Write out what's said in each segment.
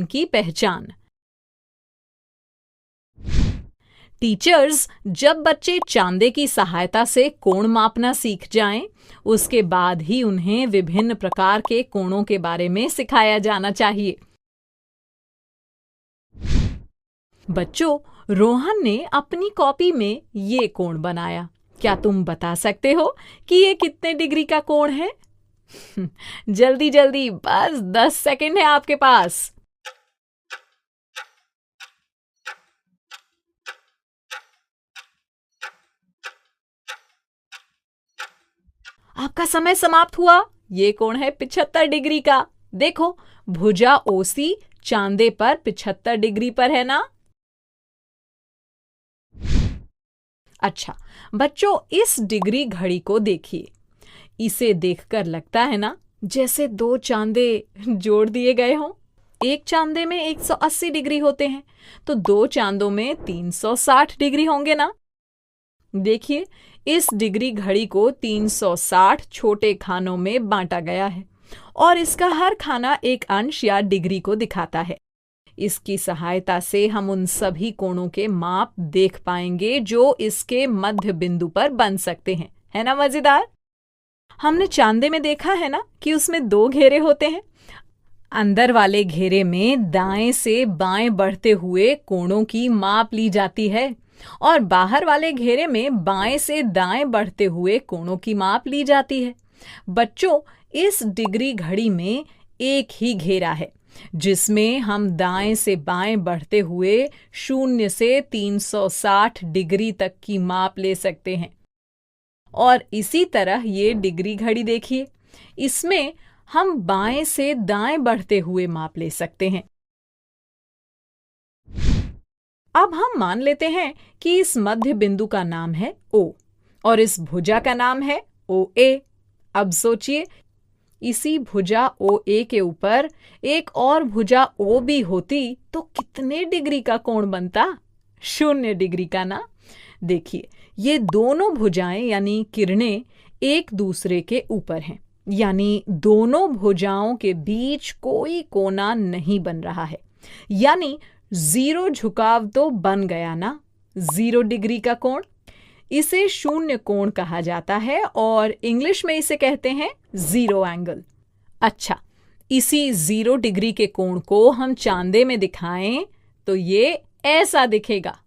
की पहचान। टीचर्स, जब बच्चे चांदे की सहायता से कोण मापना सीख जाएं, उसके बाद ही उन्हें विभिन्न प्रकार के कोणों के बारे में सिखाया जाना चाहिए। बच्चों, रोहन ने अपनी कॉपी में ये कोण बनाया। क्या तुम बता सकते हो कि ये कितने डिग्री का कोण है? जल्दी जल्दी, बस 10 सेकंड है आपके पास। आपका समय समाप्त हुआ। ये कोण है 75 डिग्री का। देखो, भुजा ओसी चांदे पर 75 डिग्री पर है ना? अच्छा बच्चों, इस डिग्री घड़ी को देखिए। इसे देखकर लगता है ना जैसे दो चांदे जोड़ दिए गए हों। एक चांदे में 180 डिग्री होते हैं, तो दो चांदों में 360 डिग्री होंगे ना? देखिए, इस डिग्री घड़ी को 360 छोटे खानों में बांटा गया है और इसका हर खाना एक अंश या डिग्री को दिखाता है। इसकी सहायता से हम उन सभी कोणों के माप देख पाएंगे जो इसके मध्य बिंदु पर बन सकते हैं। है ना मजेदार? हमने चांदे में देखा है ना कि उसमें दो घेरे होते हैं। अंदर वाले घेरे में दाएं से बाएं बढ़ते हुए कोणों की माप ली जाती है और बाहर वाले घेरे में बाएं से दाएं बढ़ते हुए कोणों की माप ली जाती है। बच्चों, इस डिग्री घड़ी में एक ही घेरा है जिसमें हम दाएं से बाएं बढ़ते हुए 0 से 360 डिग्री तक की माप ले सकते हैं। और इसी तरह ये डिग्री घड़ी देखिए, इसमें हम बाएं से दाएं बढ़ते हुए माप ले सकते हैं। अब हम मान लेते हैं कि इस मध्य बिंदु का नाम है O और इस भुजा का नाम है OA। अब सोचिए, इसी भुजा OA के ऊपर एक और भुजा OB होती तो कितने डिग्री का कोण बनता? 0 डिग्री का ना? देखिए, ये दोनों भुजाएं यानी किरणें एक दूसरे के ऊपर हैं, यानी दोनों भुजाओं के बीच कोई कोना नहीं बन रहा है, यानी 0 झुकाव तो बन गया ना? 0 डिग्री का कोण, इसे शून्य कोण कहा जाता है और इंग्लिश में इसे कहते हैं 0 एंगल। अच्छा, इसी 0 डिग्री के कोण को हम चांदे में दिखाएं तो ये ऐसा दिखेगा।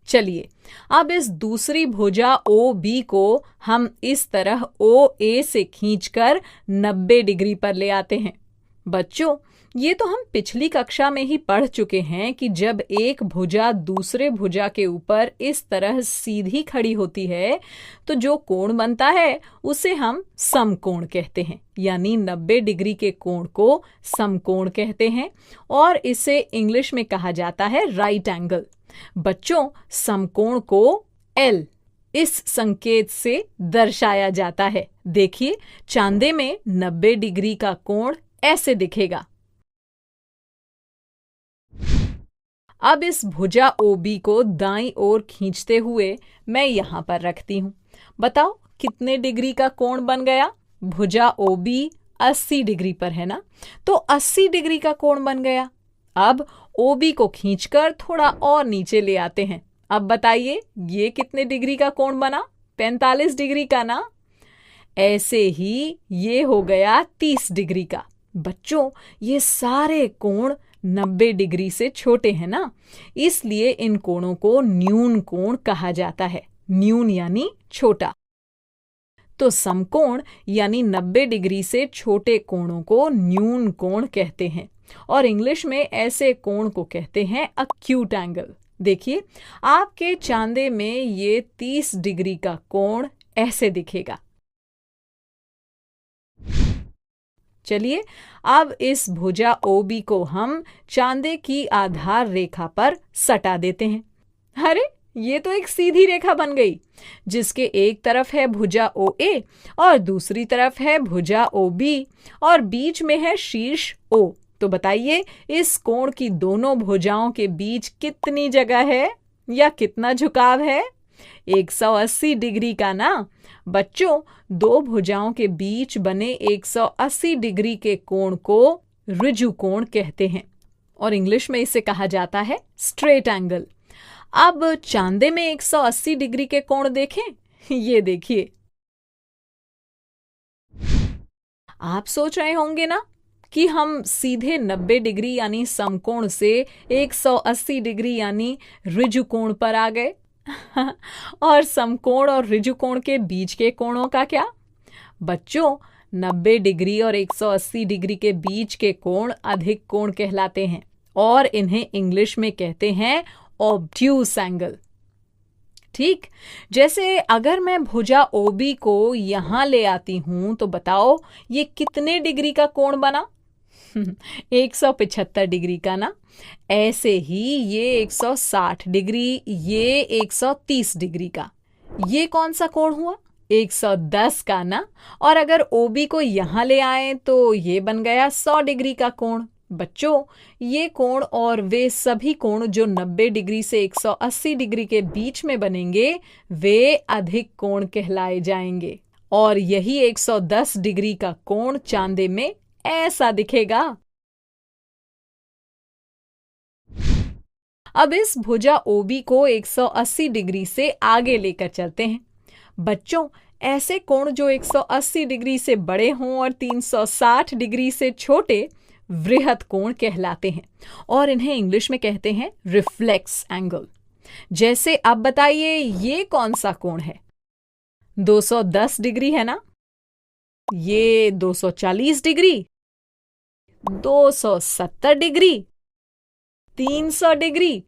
चलिए, अब इस दूसरी भुजा OB को हम इस तरह OA से खींचकर 90 डिग्री पर ले आते हैं। बच्चों, ये तो हम पिछली कक्षा में ही पढ़ चुके हैं कि जब एक भुजा दूसरे भुजा के ऊपर इस तरह सीधी खड़ी होती है तो जो कोण बनता है उसे हम समकोण कहते हैं, यानी 90 डिग्री के कोण को समकोण कहते हैं और इसे इंग्लिश में कहा जाता है राइट एंगल। बच्चों, समकोण को L इस संकेत से दर्शाया जाता है। देखिए, चांदे में 90 डिग्री का कोण ऐसे दिखेगा। अब इस भुजा OB को दाईं ओर खींचते हुए मैं यहां पर रखती हूं। बताओ कितने डिग्री का कोण बन गया? भुजा OB 80 डिग्री पर है ना, तो 80 डिग्री का कोण बन गया। अब OB को खींचकर थोड़ा और नीचे ले आते हैं। अब बताइए, ये कितने डिग्री का कोण बना? 45 डिग्री का ना? ऐसे ही ये हो गया 30 डिग्री का। बच्चों, ये सारे कोण 90 डिग्री से छोटे हैं ना, इसलिए इन कोणों को न्यून कोण कहा जाता है। न्यून यानी छोटा। तो समकोण यानी 90 डिग्री से छोटे कोणों को न्यून कोण कहते हैं और इंग्लिश में ऐसे कोण को कहते हैं अक्यूट एंगल। देखिए, आपके चांदे में ये 30 डिग्री का कोण ऐसे दिखेगा। चलिए, अब इस भुजा OB को हम चांदे की आधार रेखा पर सटा देते हैं। अरे, ये तो एक सीधी रेखा बन गई जिसके एक तरफ है भुजा OA और दूसरी तरफ है भुजा OB और बीच में है शीर्ष O। तो बताइए, इस कोण की दोनों भुजाओं के बीच कितनी जगह है या कितना झुकाव है? 180 डिग्री का ना। बच्चों, दो भुजाओं के बीच बने 180 डिग्री के कोण को ऋजु कोण कहते हैं और इंग्लिश में इसे कहा जाता है स्ट्रेट एंगल। अब चांदे में 180 डिग्री के कोण देखें। ये देखिए। आप सोच रहे होंगे ना कि हम सीधे 90 डिग्री यानी समकोण से 180 डिग्री यानी ऋजु कोण पर आ गए। और समकोण और ऋजु कोण के बीच के कोणों का क्या? बच्चों, 90 डिग्री और 180 डिग्री के बीच के कोण अधिक कोण कहलाते हैं और इन्हें इंग्लिश में कहते हैं ऑब्ट्यूस एंगल। ठीक, जैसे अगर मैं भुजा OB को यहां ले आती हूं तो बताओ ये कितने डिग्री का कोण बना? 175 डिग्री का ना। ऐसे ही ये 160 डिग्री, ये 130 डिग्री का। ये कौन सा कोण हुआ? 110 का ना। और अगर OB को यहां ले आए तो ये बन गया 100 डिग्री का कोण। बच्चों, ये कोण और वे सभी कोण जो 90 डिग्री से 180 डिग्री के बीच में बनेंगे वे अधिक कोण कहलाए जाएंगे और यही 110 डिग्री का कोण चांदे में ऐसा दिखेगा। अब इस भुजा OB को 180 डिग्री से आगे लेकर चलते हैं। बच्चों, ऐसे कोण जो 180 डिग्री से बड़े हों और 360 डिग्री से छोटे वृहत कोण कहलाते हैं और इन्हें इंग्लिश में कहते हैं रिफ्लेक्स एंगल। जैसे अब बताइए ये कौन सा कोण है? 210 डिग्री है ना। ये 240 डिग्री, 270 डिग्री, 300 डिग्री,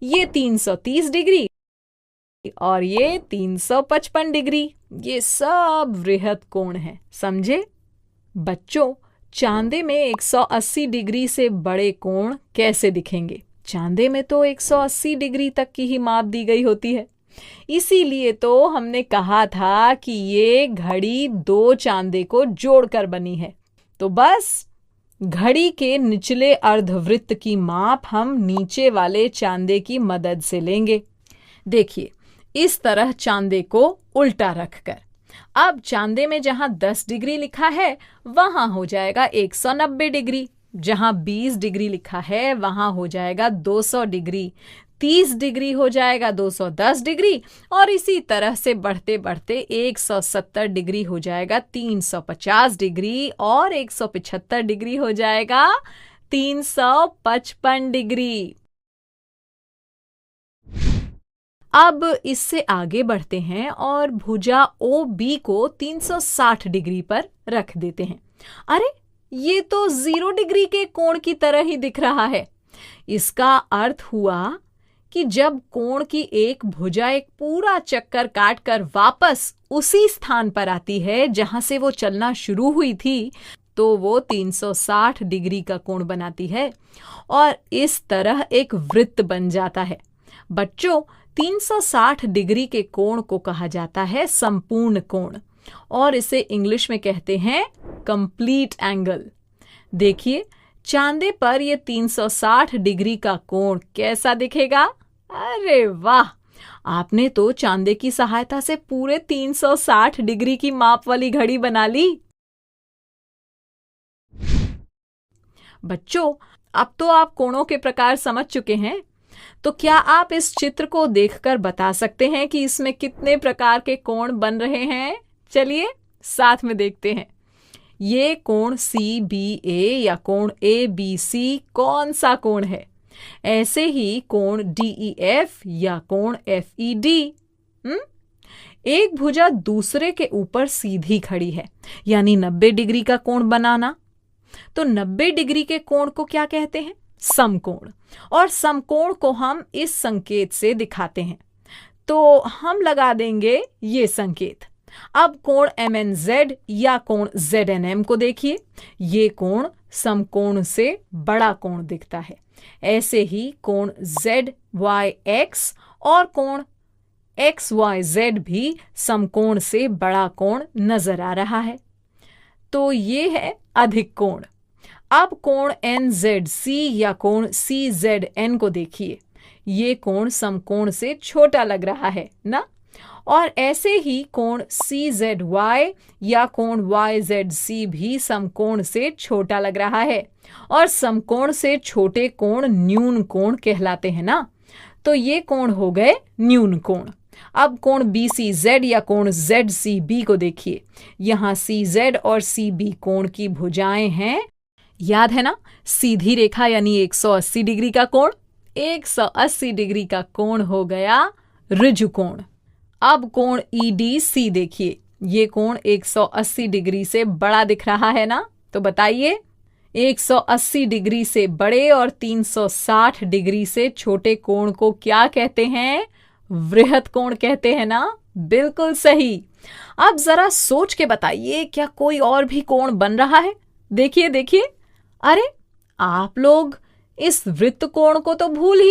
ये 330 डिग्री और ये 355 डिग्री। ये सब वृहत कोण हैं, समझे? बच्चों, चांदे में 180 डिग्री से बड़े कोण कैसे दिखेंगे? चांदे में तो 180 डिग्री तक की ही माप दी गई होती है। इसीलिए तो हमने कहा था कि ये घड़ी दो चांदे को जोड़कर बनी है। तो बस घड़ी के निचले अर्धवृत्त की माप हम नीचे वाले चांदे की मदद से लेंगे। देखिए, इस तरह चांदे को उल्टा रखकर। अब चांदे में जहां 10 डिग्री लिखा है वहां हो जाएगा 190 डिग्री, जहां 20 डिग्री लिखा है वहां हो जाएगा 200 डिग्री, 30 डिग्री हो जाएगा 210 डिग्री और इसी तरह से बढ़ते बढ़ते 170 डिग्री हो जाएगा 350 डिग्री और 175 डिग्री हो जाएगा 355 डिग्री। अब इससे आगे बढ़ते हैं और भुजा OB को 360 डिग्री पर रख देते हैं। अरे, ये तो 0 डिग्री के कोण की तरह ही दिख रहा है। इसका अर्थ हुआ कि जब कोण की एक भुजा एक पूरा चक्कर काटकर वापस उसी स्थान पर आती है जहां से वो चलना शुरू हुई थी, तो वो 360 डिग्री का कोण बनाती है और इस तरह एक वृत्त बन जाता है। बच्चों, 360 डिग्री के कोण को कहा जाता है संपूर्ण कोण और इसे इंग्लिश में कहते हैं कंप्लीट एंगल। देखिए, चांदे पर यह 360 डिग्री का कोण कैसा दिखेगा? अरे वाह, आपने तो चांदे की सहायता से पूरे 360 डिग्री की माप वाली घड़ी बना ली। बच्चों, अब तो आप कोणों के प्रकार समझ चुके हैं। तो क्या आप इस चित्र को देखकर बता सकते हैं कि इसमें कितने प्रकार के कोण बन रहे हैं? चलिए साथ में देखते हैं। ये कोण CBA या कोण ABC कौन सा कोण है? ऐसे ही कोण DEF या कोण FED। एक भुजा दूसरे के ऊपर सीधी खड़ी है, यानी 90 डिग्री का कोण बनाना। तो 90 डिग्री के कोण को क्या कहते हैं? समकोण। और समकोण को हम इस संकेत से दिखाते हैं, तो हम लगा देंगे ये संकेत। अब कोण MNZ या कोण ZNM को देखिए, ये कोण समकोण से बड़ा कोण दिखता है। ऐसे ही कोण ZYX और कोण XYZ भी समकोण से बड़ा कोण नजर आ रहा है। तो ये है अधिक कोण। अब कोण NZC या कोण CZN को देखिए, ये कोण समकोण से छोटा लग रहा है ना। और ऐसे ही कोण CZY या कोण YZC भी समकोण से छोटा लग रहा है, और समकोण से छोटे कोण न्यून कोण कहलाते हैं ना। तो ये कोण हो गए न्यून कोण। अब कोण BCZ या कोण ZCB को देखिए। यहाँ CZ और CB कोण की भुजाएं हैं, याद है ना, सीधी रेखा यानी 180 डिग्री का कोण। 180 डिग्री का कोण हो गया ऋजु कोण। अब कोण EDC देखिए, ये कोण 180 डिग्री से बड़ा दिख रहा है ना, तो बताइए 180 डिग्री से बड़े और 360 डिग्री से छोटे कोण को क्या कहते हैं? वृहत कोण कहते हैं ना। बिल्कुल सही। अब जरा सोच के बताइए, क्या कोई और भी कोण बन रहा है? देखिए देखिए, अरे आप लोग इस वृत्त कोण को तो भूल ही